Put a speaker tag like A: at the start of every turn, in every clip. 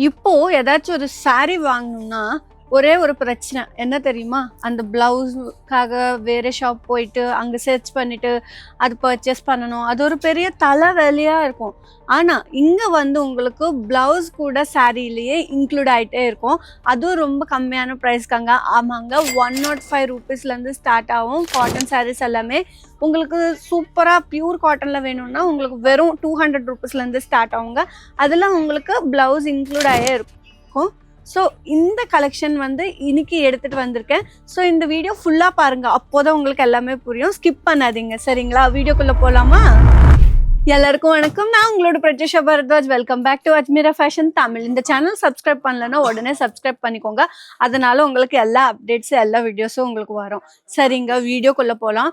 A: இப்போ ஏதாச்சும் ஒரு சாரி வாங்கணும்னா ஒரே ஒரு பிரச்சனை என்ன தெரியுமா? அந்த பிளவுஸ்க்காக வேற ஷாப் போயிட்டு அங்க சர்ச் பண்ணிட்டு அது பர்ச்சேஸ் பண்ணணும். அது ஒரு பெரிய தலைவலியா இருக்கும். ஆனா இங்க வந்து உங்களுக்கு பிளவுஸ் கூட சாரியிலேயே இன்க்ளூட் ஆயிட்டே இருக்கும். அதுவும் ரொம்ப கம்மியான ப்ரைஸ்க்காங்க. ஆமாங்க, 105 ரூபீஸ்லேருந்து ஸ்டார்ட் ஆகும் காட்டன் சாரீஸ் எல்லாமே. உங்களுக்கு சூப்பராக பியூர் காட்டனில் வேணும்னா உங்களுக்கு வெறும் 200 ரூபீஸ்லேருந்து ஸ்டார்ட் ஆகுங்க. அதில் உங்களுக்கு ப்ளவுஸ் இன்க்ளூட் ஆகியே இருக்கும். ஸோ இந்த கலெக்ஷன் வந்து இன்னைக்கு எடுத்துகிட்டு வந்திருக்கேன். ஸோ இந்த வீடியோ ஃபுல்லாக பாருங்கள், அப்போதான் உங்களுக்கு எல்லாமே புரியும். ஸ்கிப் பண்ணாதீங்க, சரிங்களா? வீடியோக்குள்ளே போகலாமா? எல்லாருக்கும் வணக்கம். நான் உங்களோட Pratyusha Bharadwaj. Welcome back to Ajmera fashion Tamil. இந்த சேனல் சப்ஸ்கிரைப் பண்ணலன்னா உடனே சப்ஸ்கிரைப் பண்ணிக்கோங்க. அதனால உங்களுக்கு எல்லா அப்டேட்ஸும் எல்லா வீடியோஸும் உங்களுக்கு வரும். சரிங்க, வீடியோக்குள்ளே போகலாம்.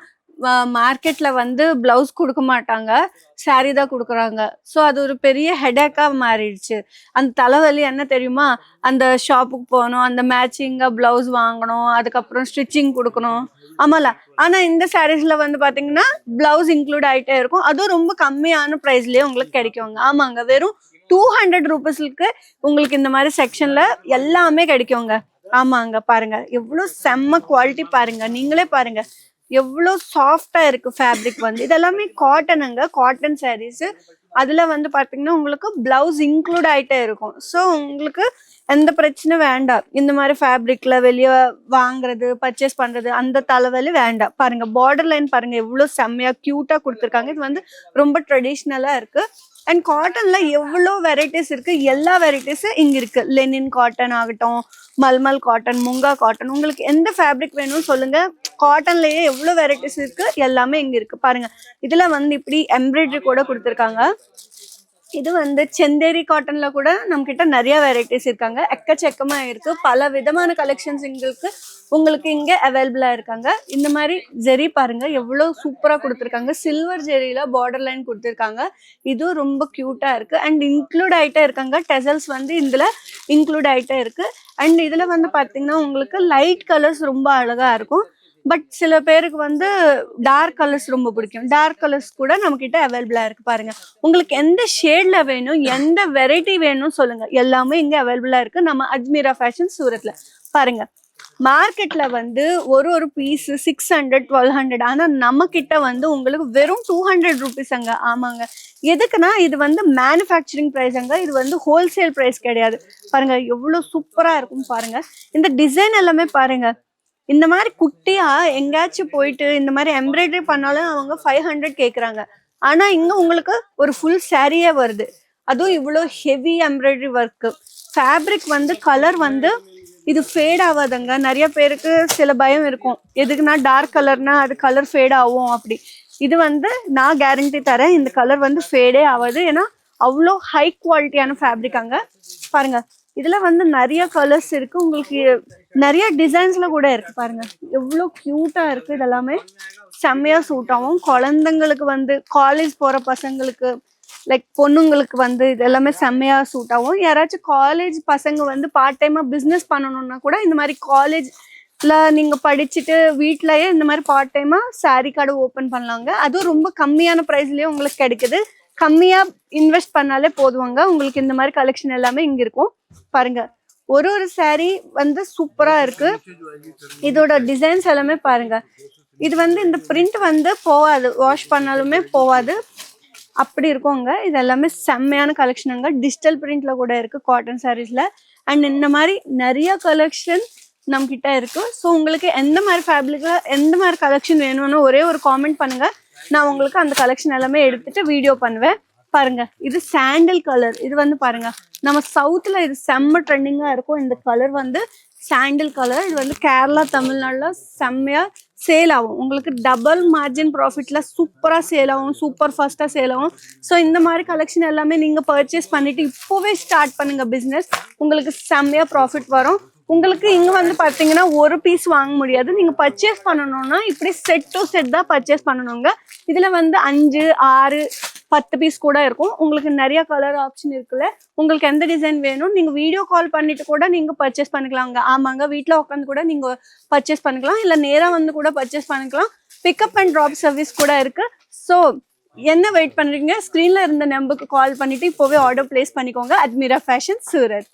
A: மார்க்கெட்டில் வந்து ப்ளவுஸ் கொடுக்க மாட்டாங்க, சாரீ தான் கொடுக்குறாங்க. ஸோ அது ஒரு பெரிய ஹெடேக்காக மாறிடுச்சு. அந்த தலைவலி என்ன தெரியுமா? அந்த ஷாப்புக்கு போகணும், அந்த மேட்சிங்காக ப்ளவுஸ் வாங்கணும், அதுக்கப்புறம் ஸ்டிச்சிங் கொடுக்கணும். ஆமால. ஆனால் இந்த சாரீஸில் வந்து பார்த்தீங்கன்னா ப்ளவுஸ் இன்க்ளூட் ஆகிட்டே இருக்கும். அதுவும் ரொம்ப கம்மியான ப்ரைஸ்லேயே உங்களுக்கு கிடைக்குங்க. ஆமாங்க, வெறும் 200 ரூபீஸ்க்கு உங்களுக்கு இந்த மாதிரி செக்ஷனில் எல்லாமே கிடைக்குங்க. ஆமாங்க, பாருங்க எவ்வளோ செம்ம குவாலிட்டி பாருங்க, நீங்களே பாருங்க எவ்வளோ சாஃப்டா இருக்கு ஃபேப்ரிக் வந்து. இதெல்லாமே காட்டனுங்க, காட்டன் சாரீஸ். அதுல வந்து பாத்தீங்கன்னா உங்களுக்கு பிளவுஸ் இன்க்ளூட் ஆயிட்டே இருக்கும். ஸோ உங்களுக்கு எந்த பிரச்சனை வேண்டாம். இந்த மாதிரி ஃபேப்ரிக்ல வெளியே வாங்குறது பர்ச்சேஸ் பண்றது அந்த தலைவலி வேண்டாம். பாருங்க பார்டர் லைன் பாருங்க எவ்வளோ செம்மையா கியூட்டா கொடுத்துருக்காங்க. இது வந்து ரொம்ப ட்ரெடிஷ்னலா இருக்கு. அண்ட் காட்டன்ல எவ்வளோ வெரைட்டிஸ் இருக்கு, எல்லா வெரைட்டிஸும் இங்க இருக்கு. லெனின் காட்டன் ஆகட்டும், மல்மல் காட்டன், முங்கா காட்டன், உங்களுக்கு எந்த ஃபேப்ரிக் வேணும்னு சொல்லுங்க. காட்டன்லயே எவ்வளோ வெரைட்டிஸ் இருக்கு, எல்லாமே இங்க இருக்கு. பாருங்க, இதுல வந்து இப்படி எம்ப்ராய்டரி கூட கொடுத்துருக்காங்க. இது வந்து செந்தேரி காட்டன்ல கூட நம்ம கிட்ட நிறைய வெரைட்டிஸ் இருக்காங்க, எக்கச்சக்கமா இருக்கு. பல விதமான கலெக்ஷன்ஸ் உங்களுக்கு இங்க அவைலபிளா இருக்காங்க. இந்த மாதிரி ஜெரி பாருங்க எவ்வளவு சூப்பரா கொடுத்துருக்காங்க. சில்வர் ஜெரியில பார்டர் லைன் கொடுத்துருக்காங்க. இதுவும் ரொம்ப கியூட்டா இருக்கு. அண்ட் இன்க்ளூட் ஆயிட்டே இருக்காங்க, டெசல்ஸ் வந்து இதுல இன்க்ளூட் ஆயிட்டே இருக்கு. அண்ட் இதுல வந்து பாத்தீங்கன்னா உங்களுக்கு லைட் கலர்ஸ் ரொம்ப அழகா இருக்கும். பட் சில பேருக்கு வந்து டார்க் கலர்ஸ் ரொம்ப பிடிக்கும். டார்க் கலர்ஸ் கூட நம்ம கிட்ட அவைலபிளா இருக்கு. பாருங்க, உங்களுக்கு எந்த ஷேட்ல வேணும், எந்த வெரைட்டி வேணும் சொல்லுங்க, எல்லாமே இங்க அவைலபிளா இருக்கு நம்ம அஜ்மீரா ஃபேஷன் சூரத்ல. பாருங்க, மார்க்கெட்ல வந்து ஒரு பீஸ் 600 1200, ஆனா நம்ம கிட்ட வந்து உங்களுக்கு வெறும் 200 ரூபீஸ் அங்க. ஆமாங்க, எதுக்குன்னா இது வந்து மேனுஃபேக்சரிங் பிரைஸ் அங்க, இது வந்து ஹோல்சேல் பிரைஸ் கிடையாது. பாருங்க எவ்வளவு சூப்பரா இருக்கும் பாருங்க. இந்த டிசைன் எல்லாமே பாருங்க, இந்த மாதிரி குட்டியா எங்கேயாச்சும் போயிட்டு இந்த மாதிரி எம்ப்ராய்டரி பண்ணாலும் அவங்க 500 கேட்குறாங்க. ஆனா இங்க உங்களுக்கு ஒரு ஃபுல் சாரியே வருது. அதுவும் இவ்வளோ ஹெவி எம்ப்ராய்டரி ஒர்க்கு. ஃபேப்ரிக் வந்து கலர் வந்து இது ஃபேட் ஆகாதுங்க. நிறைய பேருக்கு சில பயம் இருக்கும், எதுக்குன்னா டார்க் கலர்னா அது கலர் ஃபேட் ஆகும் அப்படி. இது வந்து நான் கேரண்டி தரேன், இந்த கலர் வந்து ஃபேடே ஆகாது. ஏன்னா அவ்வளோ ஹை குவாலிட்டியான ஃபேப்ரிக் அங்க. பாருங்க, இதுல வந்து நிறைய கலர்ஸ் இருக்கு, உங்களுக்கு நிறைய டிசைன்ஸ்ல கூட இருக்கு. பாருங்க எவ்வளோ கியூட்டா இருக்கு. இதெல்லாமே செம்மையா சூட் ஆகும். குழந்தைங்களுக்கு வந்து காலேஜ் போற பசங்களுக்கு, லைக் பொண்ணுங்களுக்கு வந்து இது எல்லாமே செம்மையா சூட் ஆகும். யாராச்சும் காலேஜ் பசங்க வந்து பார்ட் டைமா பிஸ்னஸ் பண்ணணும்னா கூட இந்த மாதிரி காலேஜ்ல நீங்க படிச்சுட்டு வீட்லயே இந்த மாதிரி பார்ட் டைமா சாரீ கடை ஓப்பன் பண்ணலாங்க. அதுவும் ரொம்ப கம்மியான ப்ரைஸ்லயே உங்களுக்கு கிடைக்குது. கம்மியா இன்வெஸ்ட் பண்ணாலே போதுவாங்க. உங்களுக்கு இந்த மாதிரி கலெக்ஷன் எல்லாமே இங்க இருக்கும். பாருங்க, ஒரு சாரீ வந்து சூப்பரா இருக்கு. இதோட டிசைன்ஸ் எல்லாமே பாருங்க. இது வந்து இந்த பிரிண்ட் வந்து போகாது, வாஷ் பண்ணாலுமே போகாது, அப்படி இருக்குங்க. இது எல்லாமே செம்மையான கலெக்ஷனுங்க. டிஜிட்டல் பிரிண்ட்ல கூட இருக்கு காட்டன் சாரீஸ்ல. அண்ட் இந்த மாதிரி நிறைய கலெக்ஷன் நம்ம கிட்ட இருக்கு. ஸோ உங்களுக்கு எந்த மாதிரி ஃபேப்ரிக்ல எந்த மாதிரி கலெக்ஷன் வேணும்னு ஒரே ஒரு காமெண்ட் பண்ணுங்க, நான் உங்களுக்கு அந்த கலெக்ஷன் எல்லாமே எடுத்துட்டு வீடியோ பண்ணுவேன். பாருங்க, இது சாண்டில் கலர். இது வந்து பாருங்க, நம்ம சவுத்ல இது செம்ம ட்ரெண்டிங்கா இருக்கும். இந்த கலர் வந்து சாண்டில் கலர். இது வந்து கேரளா தமிழ்நாடுல செம்மையா சேல் ஆகும். உங்களுக்கு டபுள் மார்ஜின் ப்ராஃபிட்ல சூப்பரா சேல் ஆகும், சூப்பர் ஃபாஸ்டா சேல் ஆகும். ஸோ இந்த மாதிரி கலெக்ஷன் எல்லாமே நீங்க பர்ச்சேஸ் பண்ணிட்டு இப்போவே ஸ்டார்ட் பண்ணுங்க பிஸ்னஸ், உங்களுக்கு செம்மையா ப்ராஃபிட் வரும். உங்களுக்கு இங்க வந்து பாத்தீங்கன்னா ஒரு பீஸ் வாங்க முடியாது. நீங்க பர்ச்சேஸ் பண்ணணும்னா இப்படி செட் டு செட் தான் பர்ச்சேஸ் பண்ணணுங்க. இதுல வந்து 5 6 10 பீஸ் கூட இருக்கும். உங்களுக்கு நிறைய கலர் ஆப்ஷன் இருக்குல்ல, உங்களுக்கு எந்த டிசைன் வேணும் நீங்க வீடியோ கால் பண்ணிட்டு கூட நீங்க பர்ச்சேஸ் பண்ணிக்கலாங்க. ஆமாங்க, வீட்டுல உட்காந்து கூட நீங்க பர்ச்சேஸ் பண்ணிக்கலாம், இல்ல நேரா வந்து கூட பர்ச்சேஸ் பண்ணிக்கலாம். பிக்கப் அண்ட் ட்ராப் சர்வீஸ் கூட இருக்கு. ஸோ என்ன வெயிட் பண்றீங்க? ஸ்க்ரீன்ல இருந்த நம்பருக்கு கால் பண்ணிட்டு இப்போவே ஆர்டர் பிளேஸ் பண்ணிக்கோங்க. அட்மிரா ஃபேஷன், சூரத்.